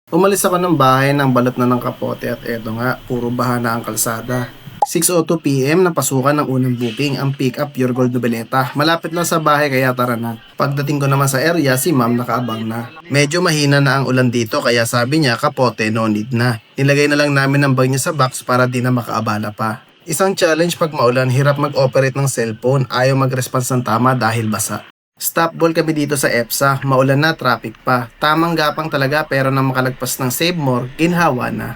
Umalis ako ng bahay ng balot na ng kapote at eto nga, puro baha na ang kalsada. 6:02 PM nang pasukan ng unang booking ang pick up Pure Gold Noveleta. Malapit lang sa bahay kaya tara na. Pagdating ko naman sa area, si ma'am nakaabang na. Medyo mahina na ang ulan dito kaya sabi niya kapote no need na. Nilagay na lang namin ang bag niya sa box para di na makaabala pa. Isang challenge pag maulan, hirap mag-operate ng cellphone, ayaw mag-response ng tama dahil basa. Stop ball kami dito sa EPSA, maulan na, traffic pa. Tamang gapang talaga pero nang makalagpas ng Save More, ginhawa na.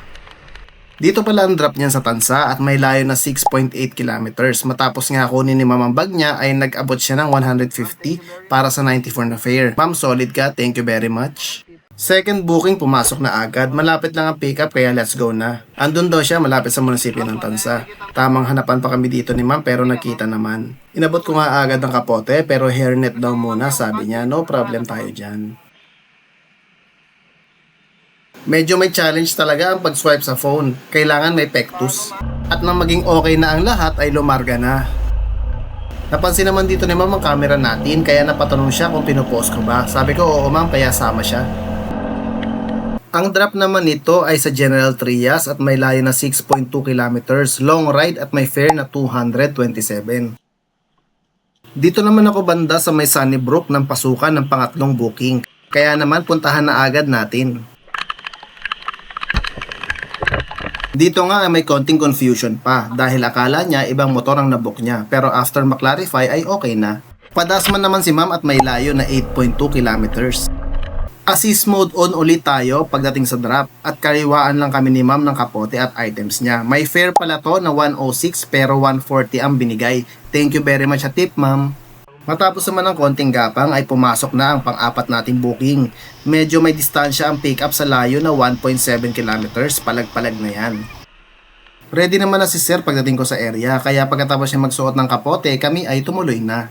Dito pala ang drop niyan sa Tansa at may layo na 6.8 kilometers. Matapos nga kunin ni mamang bag niya ay nag-abot siya ng 150 para sa 94 na fare. Ma'am, solid ka, thank you very much. Second booking, pumasok na agad. Malapit lang ang pickup kaya let's go na. Andun daw siya malapit sa munisipyo ng Tansa. Tamang hanapan pa kami dito ni ma'am pero nakita naman. Inabot ko nga agad ang kapote pero hairnet daw muna sabi niya. No problem tayo dyan. Medyo may challenge talaga ang pag-swipe sa phone. Kailangan may pectus. At nang maging okay na ang lahat ay lumarga na. Napansin naman dito ni ma'am ang camera natin kaya napatanong siya kung pinupost ko ba. Sabi ko oo ma'am kaya sama siya. Ang drop naman nito ay sa General Trias at may layo na 6.2 kilometers, long ride at may fare na 227. Dito naman ako banda sa may Sunnybrook ng pasukan ng pangatlong booking. Kaya naman puntahan na agad natin. Dito nga ay may konting confusion pa dahil akala niya ibang motor ang nabook niya pero after maklarify ay okay na. Padasman naman si ma'am at may layo na 8.2 kilometers. Assist mode on ulit tayo pagdating sa drop at kariwaan lang kami ni ma'am ng kapote at items niya. May fare pala to na 106 pero 140 ang binigay. Thank you very much at tip ma'am. Matapos naman ng konting gapang ay pumasok na ang pang-apat nating booking. Medyo may distansya ang pick up sa layo na 1.7 kilometers, palag-palag na yan. Ready naman na si sir pagdating ko sa area kaya pagkatapos niya magsuot ng kapote kami ay tumuloy na.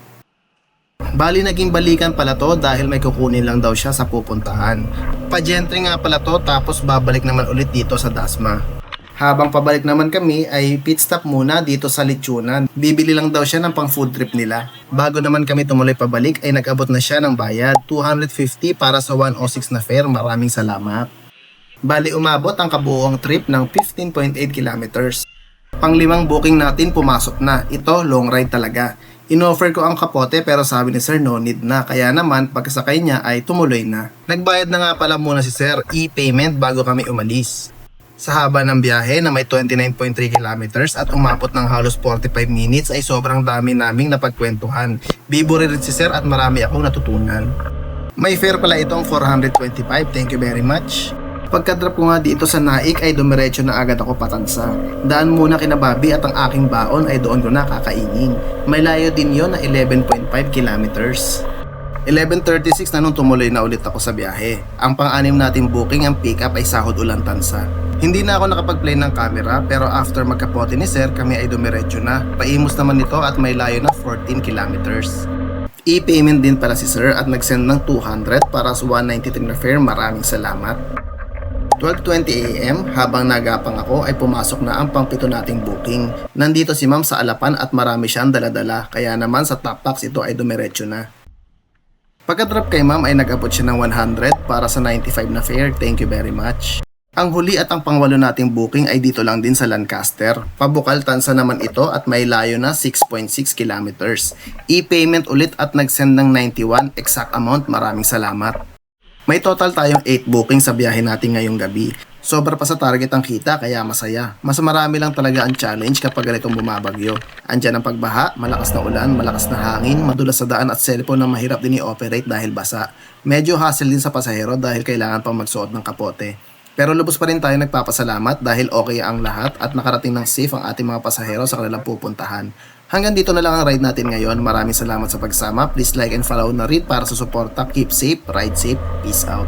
Bali naging balikan pala to dahil may kukunin lang daw siya sa pupuntahan. Pa-gentry nga pala to tapos babalik naman ulit dito sa Dasma. Habang pabalik naman kami ay pit stop muna dito sa Lechonan. Bibili lang daw siya ng pang food trip nila. Bago naman kami tumuloy pabalik ay nag-abot na siya ng bayad. 250 para sa 106 na fare. Maraming salamat. Bali umabot ang kabuuang trip ng 15.8 kilometers. Panglimang booking natin pumasok na. Ito long ride talaga. Inoffer ko ang kapote pero sabi ni sir no need na kaya naman pagkasakay niya ay tumuloy na. Nagbayad na nga pala muna si sir e-payment bago kami umalis. Sa haba ng biyahe na may 29.3 kilometers at umabot ng halos 45 minutes ay sobrang dami naming napagkwentuhan. Bibore rin si sir at marami akong natutunan. May fare pala itong 425, thank you very much. Pagka-drop ko nga dito sa Naik ay dumiretso na agad ako patansa. Daan muna kina Bobby at ang aking baon ay doon ko na kakainin. May layo din yon na 11.5 kilometers. 11:36 na nung tumuloy na ulit ako sa biyahe. Ang pang-anim nating booking ang pick-up ay Sahod Ulan Tansa. Hindi na ako nakapag-play ng camera pero after magkapote ni sir kami ay dumiretso na. Paimos naman nito at may layo na 14 kilometers. E-payment din pala si sir at nag-send ng 200 para sa 193 na fare. Maraming salamat. 12:20 AM habang nagapang ako ay pumasok na ang pang-pito nating booking. Nandito si ma'am sa Alapan at marami siyang daladala kaya naman sa top box ito ay dumiretso na. Pagka-drop kay ma'am ay nag-abot siya ng 100 para sa 95 na fare. Thank you very much. Ang huli at ang pangwalo nating booking ay dito lang din sa Lancaster. Pabukal Tansa naman ito at may layo na 6.6 kilometers. E-payment ulit at nag-send ng 91 exact amount. Maraming salamat. May total tayong 8 booking sa biyahe natin ngayong gabi. Sobra pa sa target ang kita kaya masaya. Mas marami lang talaga ang challenge kapag ganitong bumabagyo. Andyan ang pagbaha, malakas na ulan, malakas na hangin, madulas sa daan at cellphone na mahirap din i-operate dahil basa. Medyo hassle din sa pasahero dahil kailangan pang magsuot ng kapote. Pero lubos pa rin tayo nagpapasalamat dahil okay ang lahat at nakarating ng safe ang ating mga pasahero sa kanilang pupuntahan. Hanggang dito na lang ang ride natin ngayon. Maraming salamat sa pagsama. Please like and follow na rin para sa suporta. Keep safe, ride safe. Peace out.